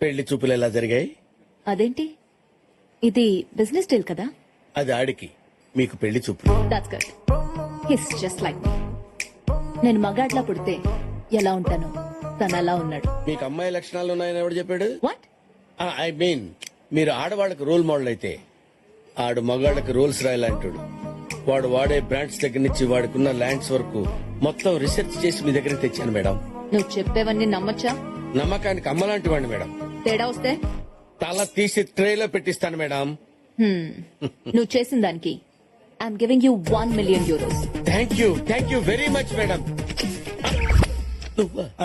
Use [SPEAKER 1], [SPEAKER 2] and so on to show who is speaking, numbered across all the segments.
[SPEAKER 1] పెళ్లి చూపులు ఎలా జరిగాయి?
[SPEAKER 2] అదేంటి, ఇది బిజినెస్ డీల్ కదా?
[SPEAKER 1] అది ఆడికి, మీకు పెళ్లి చూపులు.
[SPEAKER 2] That's good. He's just like me. నేను మగాడ్లా పుడితే ఎలా ఉంటానో తను అలా ఉన్నాడు.
[SPEAKER 1] మీకు అమ్మాయి లక్షణాలు ఉన్నాయని ఎవడు చెప్పాడు?
[SPEAKER 2] వాట్?
[SPEAKER 1] ఐ మీన్ మీరు ఆడవాళ్ళకి రోల్ మోడల్ అయితే ఆడు మగాళ్ళకి రోల్స్ రాయాలంటాడు. వాడు వాడే బ్రాండ్స్ దగ్గర నుంచి వాడుకున్న ల్యాండ్స్ వరకు మొత్తం రీసెర్చ్ చేసి మీ దగ్గర తెచ్చాను మేడం.
[SPEAKER 2] నువ్వు చెప్పేవన్నీ నమ్మొచ్చా?
[SPEAKER 1] నమ్మకానికి అమ్మలాంటి వాడిని మేడం.
[SPEAKER 2] తేడా వస్తే
[SPEAKER 1] తల తీసి ట్రేలో పెట్టిస్తాను మేడం.
[SPEAKER 2] నువ్వు చేసిన దానికి I'm giving you 1 million euros.
[SPEAKER 1] Thank you very much madam.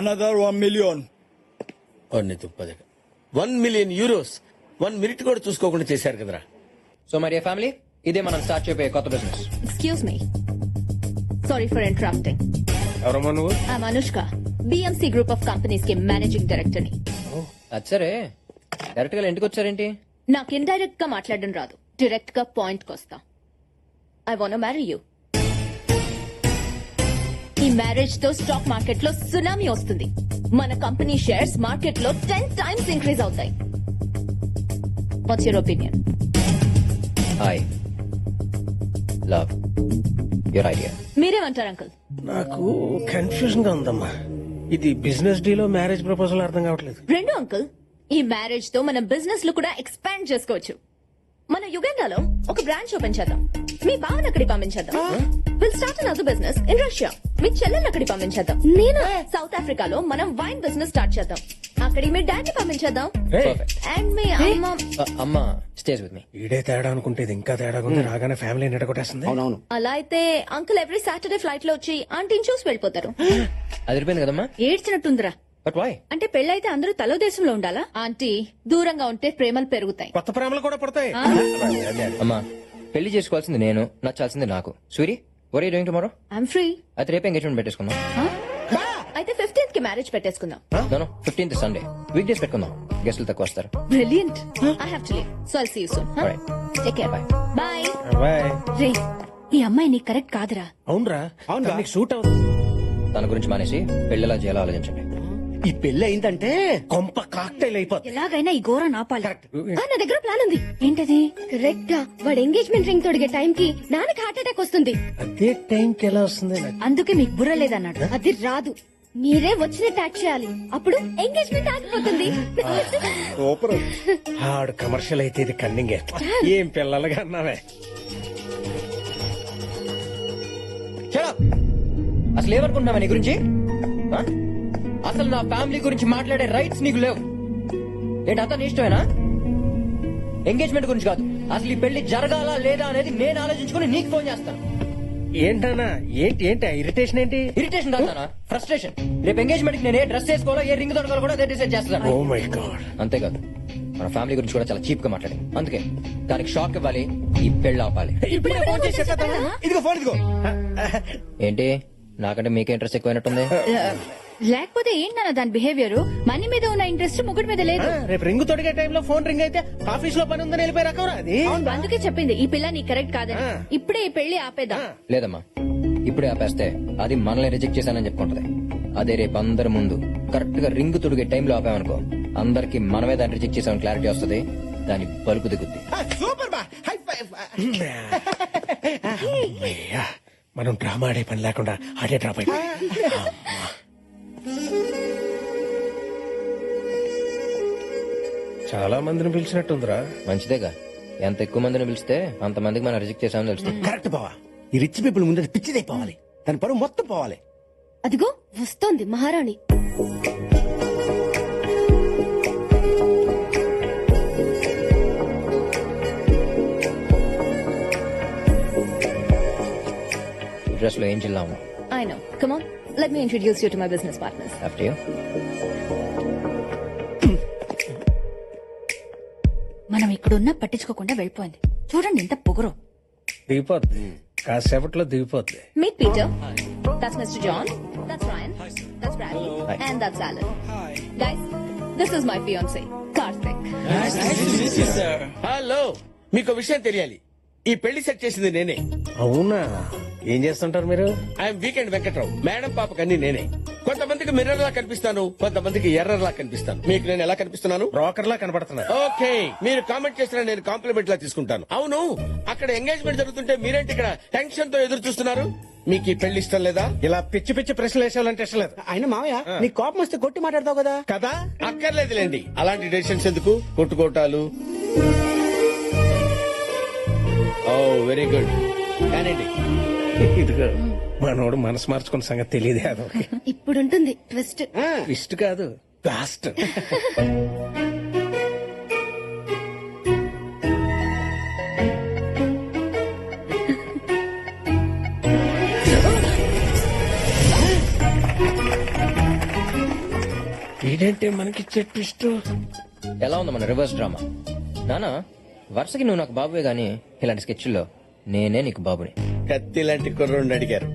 [SPEAKER 3] Another 1 million.
[SPEAKER 1] 1 million euros 1 minute కూడా చూసుకోకుండా చేశారు కదరా.
[SPEAKER 4] సో మరి ఫ్యామిలీ, ఇదే మనం స్టార్ట్ చేయబోయే కొత్త business.
[SPEAKER 2] Excuse me, sorry for interrupting.
[SPEAKER 3] ఎవరమ్మా నువ్వు?
[SPEAKER 2] I'm Anushka, BMC group of companies కి మేనేజింగ్ డైరెక్టర్ ని.
[SPEAKER 4] అది సరే, డైరెక్ట్ గా ఇంటికి వచ్చారేంటి?
[SPEAKER 2] నాకు ఇండైరెక్ట్ గా మాట్లాడడం రాదు, డైరెక్ట్ గా పాయింట్ కొస్తా. I want marry you. ఈ మ్యారేజ్ తో స్టాక్ మార్కెట్ లో సునామీ వస్తుంది. మన కంపెనీ షేర్స్ మార్కెట్ లో 10 times ఇంక్రీజ్ అవుతాయి. What's your opinion?
[SPEAKER 4] I love your idea.
[SPEAKER 2] మీరేమంటారు అంకుల్?
[SPEAKER 5] నాకు కన్ఫ్యూజన్ గా ఉందమ్మా. ఇది బిజినెస్ డీలో మ్యారేజ్ ప్రపోజల్ అర్థం కావట్లేదు.
[SPEAKER 2] రెండు అంకుల్, ఈ మ్యారేజ్ తో మనం బిజినెస్ లో కూడా ఎక్స్పాండ్ చేసుకోవచ్చు. మన యుగండాలో ఒక బ్రాంచ్ ఓపెన్ చేద్దాం. మీ బావన్ అక్కడికి పంపించేద్దాం. Will start another business in Russia. మీ చెల్లెల్ని అక్కడికి పంపించేద్దాం. నేను సౌత్ ఆఫ్రికాలో మనం వైన్ బిజినెస్ స్టార్ట్ చేద్దాం. అక్కడికి మీ డాడీ పంపించేద్దాం. అండ్ మీ అమ్మ
[SPEAKER 4] అమ్మ స్టేజ్ విత్ మీ.
[SPEAKER 5] ఈడే తేడా అనుకుంటే ఇది ఇంకా తేడా ఉంది. రాగానే ఫ్యామిలీ నిడగొట్టేస్తుంది.
[SPEAKER 3] అవునవును.
[SPEAKER 2] అలా అయితే అంకుల్ ఎవ్రీ సాటర్డే ఫ్లైట్ లో వచ్చి ఆంటీని చూసి వెళ్ళిపోతారు.
[SPEAKER 4] అది అయిపోయింది కదమ్మా.
[SPEAKER 2] ఏడ్చినట్టుందిరా.
[SPEAKER 4] But why?
[SPEAKER 2] అంటే పెళ్ళైతే అందరూ తలో దేశంలో ఉండాలా? ఆంటీ, దూరంగా ఉంటే ప్రేమలు పెరుగుతాయి.
[SPEAKER 5] కొత్త ప్రేమలు కూడా పడతాయి.
[SPEAKER 4] అమ్మా, పెళ్లి చేసుకోవాల్సింది నేను, నచ్చాల్సింది నాకు. Suri, were you doing tomorrow?
[SPEAKER 2] I'm free.
[SPEAKER 4] అయితే రేపు ఎంగేజ్మెంట్ పెట్టేసుకుందాం.
[SPEAKER 2] అయితే 15th కి మ్యారేజ్ పెట్టేసుకుందాం.
[SPEAKER 4] No 15th Sunday. Week days పెట్టుకుందాం, గెస్టులు తక్కువ వస్తారు.
[SPEAKER 2] Brilliant. I have to leave. So I'll see you soon. Huh?
[SPEAKER 4] Alright.
[SPEAKER 2] Take care.
[SPEAKER 4] Bye.
[SPEAKER 2] Bye.
[SPEAKER 5] Bye.
[SPEAKER 2] రే, ఈ అమ్మాయి నీకు కరెక్ట్ కాదురా.
[SPEAKER 5] అవునరా,
[SPEAKER 3] అవునురా.
[SPEAKER 5] నీకు సూట్ అవుతుంది.
[SPEAKER 4] తన గురించి మానేసి పెళ్లిలా చేయాలో ఆలోచించండి.
[SPEAKER 3] ఈ పెళ్లి అయిందంటే
[SPEAKER 5] కొంప కాక్టైల్ అయిపోతుంది.
[SPEAKER 2] ఎలాగైనా ఈ ఘోరం ఆపాలి. నా దగ్గర ప్లాన్ ఉంది. ఏంటది? కరెక్ట్ గా వాడు ఎంగేజ్మెంట్ రింగ్ తొడిగే టైం కి నాన్నకి హార్ట్ అటాక్ వస్తుంది.
[SPEAKER 5] అదే టైంకి ఎలా వస్తుంది నాకు?
[SPEAKER 2] అందుకే మీకు బుర్ర లేదన్నాడు. అది రాదు, మీరే వచ్చినట్టు యాక్ట్ చేయాలి. అప్పుడు ఎంగేజ్మెంట్ ఆగిపోతుంది.
[SPEAKER 3] సూపర్.
[SPEAKER 5] ఆడు కమర్షియల్ అయితే ఇది కన్నింగే. ఏం పిల్లలుగా అన్నావే.
[SPEAKER 4] Shut up! అసలు ఏమనుకుంటున్నావా నీ గురించి? ఆ? అసలు నా ఫ్యామిలీ గురించి మాట్లాడే రైట్స్ నీకు లేవు. ఏంటి అతను ఇష్టమేనా? ఎంగేజ్మెంట్ గురించి కాదు, అసలు ఈ పెళ్లి జరగాలా లేదా అనేది నేను ఆలోచించుకుని నీకు ఫోన్ చేస్తాను.
[SPEAKER 5] ఏంటన్నా? ఏంటి ఏంటి ఇరిటేషన్ ఏంటి?
[SPEAKER 4] ఇరిటేషన్ కాదా, ఫ్రస్ట్రేషన్. రేపు ఎంగేజ్మెంట్ కి నేను ఏ డ్రెస్ వేసుకోవాలో, ఏ రింగ్ దొరకాలో కూడా అదే డిసైడ్ చేస్తాను.
[SPEAKER 5] Oh my god.
[SPEAKER 4] అంతేకాదు, మన ఫ్యామిలీ గురించి కూడా చాలా చీప్ గా మాట్లాడింది. అందుకే దానికి షాక్ ఇవ్వాలి, ఈ పెళ్లి ఆపాలి.
[SPEAKER 5] ఇప్పుడే ఫోన్ చేసి చెప్పేద్దామా?
[SPEAKER 3] ఇదిగో ఫోన్ ఇదిగో.
[SPEAKER 4] ఏంటి, నాకంటే మీకే ఇంట్రెస్ట్ ఎక్కువైనట్టుంది.
[SPEAKER 2] లేకపోతే ఏంటన్న దాని బిహేవియర్? మనీ మీద ఉన్న ఇంట్రెస్ట్ ముగ్గురు మీద లేదు.
[SPEAKER 5] రేపు రింగ్ తొడిగే టైంలో ఫోన్ రింగ్ అయితే ఆఫీస్ లో పని ఉందని వెళ్ళిపోయి రకం అది.
[SPEAKER 2] అందుకే చెప్పింది ఈ పిల్ల నీకు కరెక్ట్ కాదని. ఇప్పుడే ఈ పెళ్లి ఆపేద్దాం.
[SPEAKER 4] లేదమ్మా, ఇప్పుడే ఆపేస్తే అది మనల్ని రిజెక్ట్ చేశానని చెప్పుకుంటది. అదే రేపు అందరి ముందు కరెక్ట్ గా రింగ్ తొడిగే టైంలో ఆపామనుకో, అందరికి మనమే దాన్ని రిజెక్ట్ చేసామని క్లారిటీ వస్తుంది. దాని బలుపు దిగుద్ది.
[SPEAKER 3] సూపర్ బా. High five.
[SPEAKER 5] అమ్మయ్యా, మనం డ్రామా ఆడే పని లేకుండా ఆడే డ్రాప్ అయిపోయి. చాలా మందిని పిలిచినట్టుందిరా.
[SPEAKER 4] మంచిదేగా, ఎంత ఎక్కువ మందిని పిలిస్తే అంత మందికి మనం రిజెక్ట్ చేసామని తెలుస్తుంది.
[SPEAKER 3] కరెక్ట్ బావా. ఈ రిచ్ పీపుల్ ముందు పిచ్చిదైపోవాలి, దాని పరువు మొత్తం పోవాలి.
[SPEAKER 2] అదిగో వస్తోంది మహారాణి.
[SPEAKER 4] డ్రెస్ లో ఏం చిల్లాము.
[SPEAKER 2] I know. Come on, let me introduce you to my business partners.
[SPEAKER 4] After you.
[SPEAKER 2] మనం ఇక్కడున్నా పట్టించుకోకుండా వెళ్ళిపోయింది. చూడండి ఎంత పొగరు.
[SPEAKER 5] దిగిపోద్ది, కాసేపట్లో దిగిపోద్ది.
[SPEAKER 2] Meet Peter. That's Mr. John. That's Ryan. That's Bradley.
[SPEAKER 4] Hi.
[SPEAKER 2] And that's Alan. Guys, this is my fiancé, Karthik.
[SPEAKER 1] Hello, మీకు విషయం తెలియాలి. ఈ పెళ్లి సెట్ చేసింది నేనే.
[SPEAKER 5] అవునా? ఏం చేస్తుంటారు మీరు?
[SPEAKER 1] I'm weekend Venkatrao. మేడం పాపకన్నీ నేనే. కొంతమందికి మిర్రర్ లా కనిపిస్తాను, కొంతమందికి ఎర్రర్ లా కనిపిస్తాను. మీకు నేను ఎలా కనిపిస్తున్నాను?
[SPEAKER 5] బ్రోకర్ లా కనపడుతున్నా.
[SPEAKER 1] ఓకే, మీరు కామెంట్ చేసినా నేను కాంప్లిమెంట్ లా తీసుకుంటాను. అవును, అక్కడ ఎంగేజ్మెంట్ జరుగుతుంటే మీరేంటి ఇక్కడ టెన్షన్ తో ఎదురు చూస్తున్నారు? మీకు ఈ పెళ్లి ఇష్టం లేదా?
[SPEAKER 5] ఇలా పిచ్చి పిచ్చి ప్రశ్నలు వేసేవాలంటే ఇష్టం లేదు
[SPEAKER 3] ఆయన మావయ్య నీ కోపం వస్తే కొట్టి మాట్లాడతావు కదా.
[SPEAKER 5] కదా.
[SPEAKER 1] అక్కర్లేదులేండి, అలాంటి డెసిషన్స్ ఎందుకు, కొట్టుకోటాలు. ఓ వెరీ గుడ్, కానండి.
[SPEAKER 5] ఇదిగో మనోడు మనసు మార్చుకున్న సంగతి తెలియదే అదొక
[SPEAKER 2] ఇప్పుడుంటుంది ట్విస్ట్.
[SPEAKER 5] ఇష్ట కాదు లాస్ట్. ఏంటంటే మనకిచ్చే ట్విస్ట్.
[SPEAKER 4] ఎలా ఉంది మన రివర్స్ డ్రామా? నానా వరుసకి నువ్వు నాకు బాబువే గానీ ఇలాంటి స్కెచ్ల్లో నేనే నీకు బాబుని.
[SPEAKER 1] కత్తి లాంటి కుర్రోడిని అడిగారు,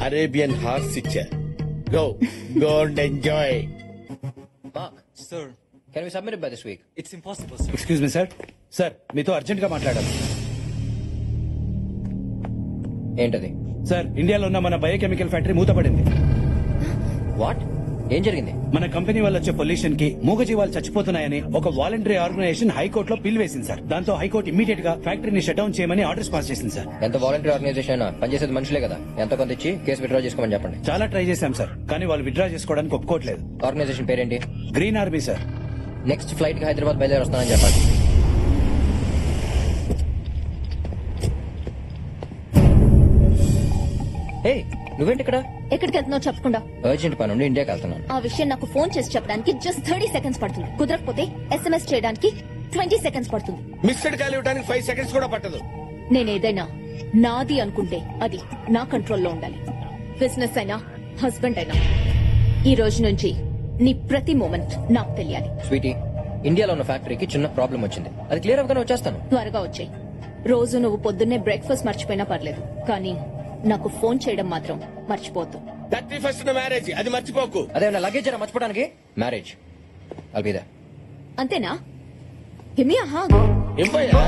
[SPEAKER 1] అరేబియన్ హార్స్ ఇచ్చారు. Go go and enjoy.
[SPEAKER 4] Mark,
[SPEAKER 6] Sir,
[SPEAKER 4] can we submit by this week?
[SPEAKER 6] it's impossible, sir.
[SPEAKER 3] Excuse me sir. Sir మీతో అర్జెంట్ గా మాట్లాడాలి.
[SPEAKER 4] ఏంటది?
[SPEAKER 3] సార్ ఇండియాలో ఉన్న మన బయోకెమికల్ ఫ్యాక్టరీ మూతపడింది.
[SPEAKER 4] వాట్? ఏం జరిగింది?
[SPEAKER 3] మన కంపెనీ వల్ల వచ్చే పొల్యూషన్ కి మూగజీవాలు చచ్చిపోతున్నాయని ఒక వాలంటరీ ఆర్గనైజేషన్ హైకోర్టులో పిల్ వేసింది సార్. దాంతో హైకోర్టు ఇమీడియట్ గా ఫ్యాక్టరీని షట్ డౌన్ చేయమని ఆర్డర్స్ పాస్ చేసింది సార్.
[SPEAKER 4] ఎంత వాలంటరీ ఆర్గనైజేషన్ అయినా పనిచేసేది మనుషులే కదా, ఎంత కొంత ఇచ్చి కేసు విత్డ్రా చేసుకోమని చెప్పండి.
[SPEAKER 3] చాలా ట్రై చేశాం సార్, కానీ వాళ్ళు విత్డ్రా చేసుకోవడానికి ఒప్పుకోవట్లేదు.
[SPEAKER 4] ఆర్గనైజేషన్ పేరేంటి?
[SPEAKER 3] Green army sir.
[SPEAKER 4] Next flight కి హైదరాబాద్ బయలుదేరి వస్తానని చెప్పండి. హే, నువ్వేంటి ఇక్కడ?
[SPEAKER 2] ఎక్కడికి వెళ్తున్నావు చెప్పకుండా?
[SPEAKER 4] అర్జెంట్ పని ఉండి ఇండియాకి వెళ్తున్నాను.
[SPEAKER 2] ఆ విషయం నాకు ఫోన్ చేసి చెప్పడానికి జస్ట్ 30 సెకండ్స్ పడుతుంది. కుదరకపోతే SMS చేయడానికి 20 సెకండ్స్ పడుతుంది.
[SPEAKER 1] మిస్డ్ కాల్ ఇవ్వడానికి 5 సెకండ్స్ కూడా పట్టదు.
[SPEAKER 2] నేనేదైనా నాది అనుకుంటే అది నా కంట్రోల్లో ఉండాలి. బిజినెస్ అయినా హస్బెండ్ అయినా ఈ రోజు నుంచి నీ ప్రతి మూమెంట్ నాకు తెలియాలి.
[SPEAKER 4] స్వీటీ, ఇండియాలో ఉన్న ఫ్యాక్టరీకి చిన్న ప్రాబ్లం వచ్చింది, అది క్లియర్ అవ్వగానే వచ్చేస్తాను.
[SPEAKER 2] త్వరగా వచ్చాయి. రోజు నువ్వు పొద్దున్నే బ్రేక్ఫాస్ట్ మర్చిపోయినా పర్లేదు, కానీ నాకు ఫోన్ చేయడం మాత్రం మర్చిపోతు.
[SPEAKER 1] 31st మ్యారేజ్, అది మర్చిపోకు.
[SPEAKER 4] అదే నా లగేజ్ జర మర్చిపోవడానికి. మ్యారేజ్ అల్బిదా.
[SPEAKER 2] అంతేనా? హిమి ఆహా.
[SPEAKER 1] ఏం పోయా?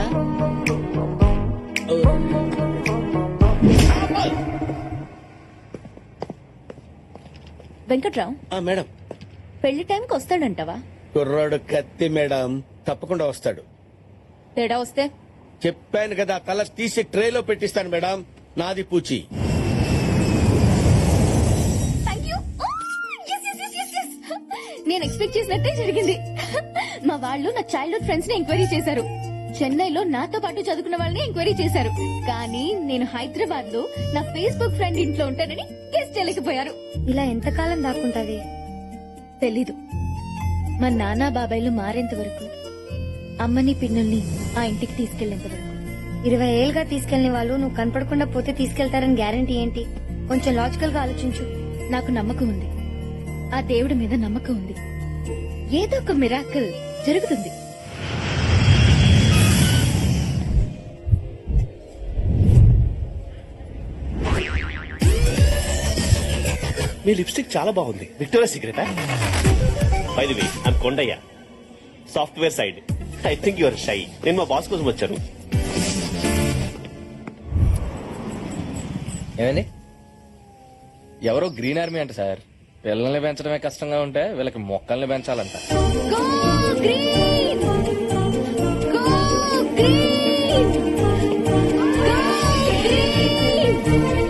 [SPEAKER 2] వెంకట్రావు,
[SPEAKER 1] మేడం,
[SPEAKER 2] పెళ్లి టైంకి వస్తాడంటావా?
[SPEAKER 1] కుర్రాడు కత్తి మేడం, తప్పకుండా వస్తాడు.
[SPEAKER 2] తేడా వస్తే
[SPEAKER 1] చెప్పాను కదా, తల తీసి ట్రేలో పెట్టిస్తాను మేడం. నాది పూచి.
[SPEAKER 2] నేను ఎక్స్పెక్ట్ చేసినట్టే జరిగింది. మా వాళ్ళు నా చైల్డ్హుడ్ ఫ్రెండ్స్ ని ఎంక్వైరీ చేశారు. చెన్నైలో నాతో పాటు చదువుకున్న వాళ్ళని ఎంక్వైరీ చేశారు. కానీ నేను హైదరాబాద్ లో నా ఫేస్బుక్ ఫ్రెండ్ ఇంట్లో ఉంటానని గెస్ చేయలేకపోయారు.
[SPEAKER 7] ఇలా ఎంతకాలం దాక్కుంటావి?
[SPEAKER 2] తెలీదు. మా నాన్న బాబాయ్లు మారేంత వరకు, అమ్మని పిన్నుల్ని ఆ ఇంటికి తీసుకెళ్లేంత వరకు.
[SPEAKER 7] 20 ఏళ్ళుగా తీసుకెళ్లిన వాళ్ళు నువ్వు కనపడకుండా పోతే తీసుకెళ్తారని గ్యారంటీ ఏంటి? కొంచెం లాజికల్ గా ఆలోచించు.
[SPEAKER 2] నాకు నమ్మకం ఉంది, ఆ దేవుడి మీద నమ్మకం ఉంది. ఏదో ఒక మిరాకిల్ జరుగుతుంది.
[SPEAKER 8] మీ లిప్స్టిక్ చాలా బాగుంది. Victoria secret? By the way, I'm Kondaiah, software side. I think your shy. నేను మా బాస్ కోసం వచ్చాను.
[SPEAKER 4] ఏమైంది? ఎవరో గ్రీన్ ఆర్మీ అంట సార్. పిల్లల్ని పెంచడమే కష్టంగా ఉంటే వీళ్ళకి మొక్కల్ని పెంచాలంట.
[SPEAKER 2] Go green! Go green! Go green!